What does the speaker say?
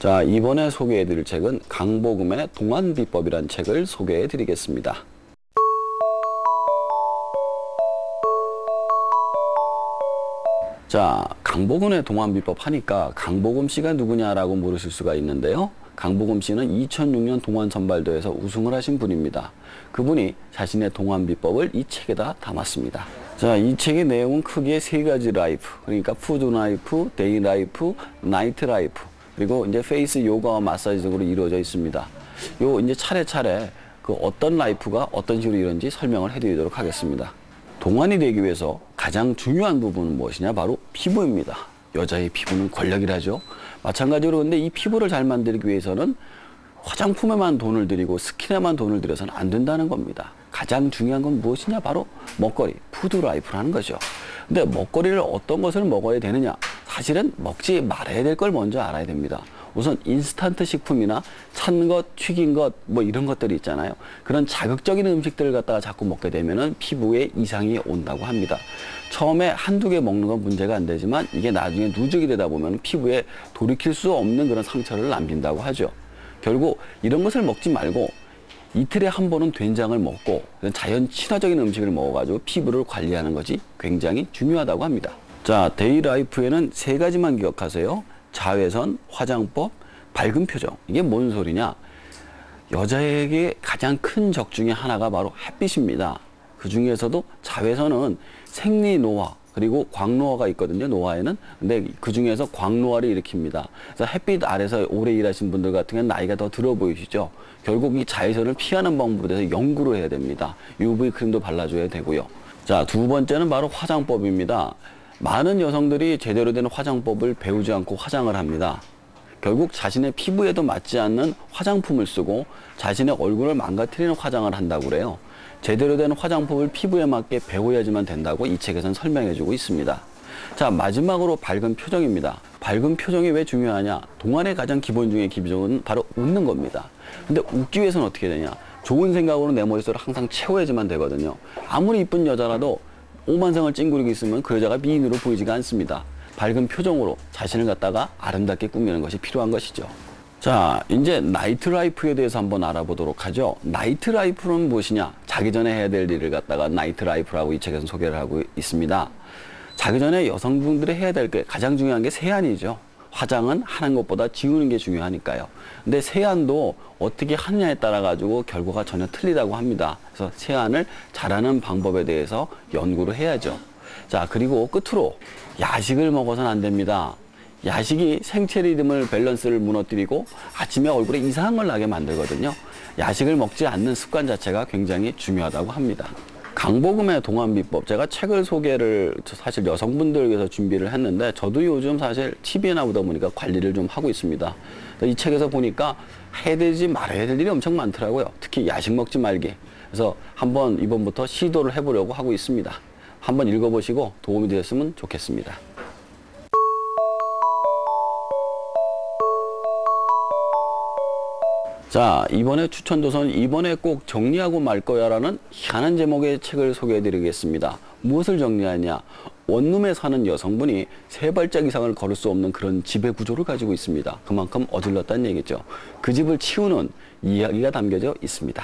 자, 이번에 소개해드릴 책은 강복음의 동안비법이라는 책을 소개해드리겠습니다. 자, 강복음의 동안비법 하니까 강복음 씨가 누구냐라고 물으실 수가 있는데요. 강복음 씨는 2006년 동안선발대회에서 우승을 하신 분입니다. 그분이 자신의 동안비법을 이 책에다 담았습니다. 자, 이 책의 내용은 크게 세 가지 라이프, 그러니까 푸드 라이프, 데이 라이프, 나이트 라이프, 그리고 이제 페이스 요가와 마사지 등으로 이루어져 있습니다. 요 이제 차례차례 그 어떤 라이프가 어떤 식으로 이런지 설명을 해드리도록 하겠습니다. 동안이 되기 위해서 가장 중요한 부분은 무엇이냐? 바로 피부입니다. 여자의 피부는 권력이라죠. 마찬가지로 근데 이 피부를 잘 만들기 위해서는 화장품에만 돈을 들이고 스킨에만 돈을 들여서는 안 된다는 겁니다. 가장 중요한 건 무엇이냐? 바로 먹거리, 푸드 라이프라는 거죠. 근데 먹거리를 어떤 것을 먹어야 되느냐? 사실은 먹지 말아야 될 걸 먼저 알아야 됩니다. 우선 인스턴트 식품이나 찬 것, 튀긴 것, 뭐 이런 것들이 있잖아요. 그런 자극적인 음식들을 갖다가 자꾸 먹게 되면은 피부에 이상이 온다고 합니다. 처음에 한두 개 먹는 건 문제가 안 되지만 이게 나중에 누적이 되다 보면 피부에 돌이킬 수 없는 그런 상처를 남긴다고 하죠. 결국 이런 것을 먹지 말고 이틀에 한 번은 된장을 먹고 자연 친화적인 음식을 먹어가지고 피부를 관리하는 것이 굉장히 중요하다고 합니다. 자, 데이 라이프에는 세 가지만 기억하세요. 자외선, 화장법, 밝은 표정. 이게 뭔 소리냐? 여자에게 가장 큰 적 중에 하나가 바로 햇빛입니다. 그 중에서도 자외선은 생리노화, 그리고 광노화가 있거든요. 노화에는. 근데 그 중에서 광노화를 일으킵니다. 그래서 햇빛 아래서 오래 일하신 분들 같은 경우는 나이가 더 들어 보이시죠? 결국 이 자외선을 피하는 방법에 대해서 연구를 해야 됩니다. UV 크림도 발라줘야 되고요. 자, 두 번째는 바로 화장법입니다. 많은 여성들이 제대로 된 화장법을 배우지 않고 화장을 합니다. 결국 자신의 피부에도 맞지 않는 화장품을 쓰고 자신의 얼굴을 망가뜨리는 화장을 한다고 그래요. 제대로 된 화장법을 피부에 맞게 배워야지만 된다고 이 책에서는 설명해주고 있습니다. 자, 마지막으로 밝은 표정입니다. 밝은 표정이 왜 중요하냐? 동안의 가장 기본 중에 기본은 바로 웃는 겁니다. 근데 웃기 위해서는 어떻게 되냐? 좋은 생각으로 내 머릿속을 항상 채워야지만 되거든요. 아무리 이쁜 여자라도 오만상을 찡그리고 있으면 그 여자가 미인으로 보이지가 않습니다. 밝은 표정으로 자신을 갖다가 아름답게 꾸미는 것이 필요한 것이죠. 자, 이제 나이트 라이프에 대해서 한번 알아보도록 하죠. 나이트 라이프는 무엇이냐? 자기 전에 해야 될 일을 갖다가 나이트 라이프라고 이 책에서 소개를 하고 있습니다. 자기 전에 여성분들이 해야 될 게 가장 중요한 게 세안이죠. 화장은 하는 것보다 지우는 게 중요하니까요. 근데 세안도 어떻게 하느냐에 따라 가지고 결과가 전혀 틀리다고 합니다. 그래서 세안을 잘하는 방법에 대해서 연구를 해야죠. 자, 그리고 끝으로 야식을 먹어서는 안 됩니다. 야식이 생체 리듬을 밸런스를 무너뜨리고 아침에 얼굴에 이상한 걸 나게 만들거든요. 야식을 먹지 않는 습관 자체가 굉장히 중요하다고 합니다. 강복음의 동안비법, 제가 책을 소개를 사실 여성분들 위해서 준비를 했는데 저도 요즘 사실 TV에 나오다 보니까 관리를 좀 하고 있습니다. 이 책에서 보니까 해야 되지 말아야 될 일이 엄청 많더라고요. 특히 야식 먹지 말기. 그래서 한번 이번부터 시도를 해보려고 하고 있습니다. 한번 읽어보시고 도움이 되었으면 좋겠습니다. 자, 이번에 추천도서는 이번에 꼭 정리하고 말 거야 라는 희한한 제목의 책을 소개해 드리겠습니다. 무엇을 정리하냐? 원룸에 사는 여성분이 3발짝 이상을 걸을 수 없는 그런 지배 구조를 가지고 있습니다. 그만큼 어질렀다는 얘기죠. 그 집을 치우는 이야기가 담겨져 있습니다.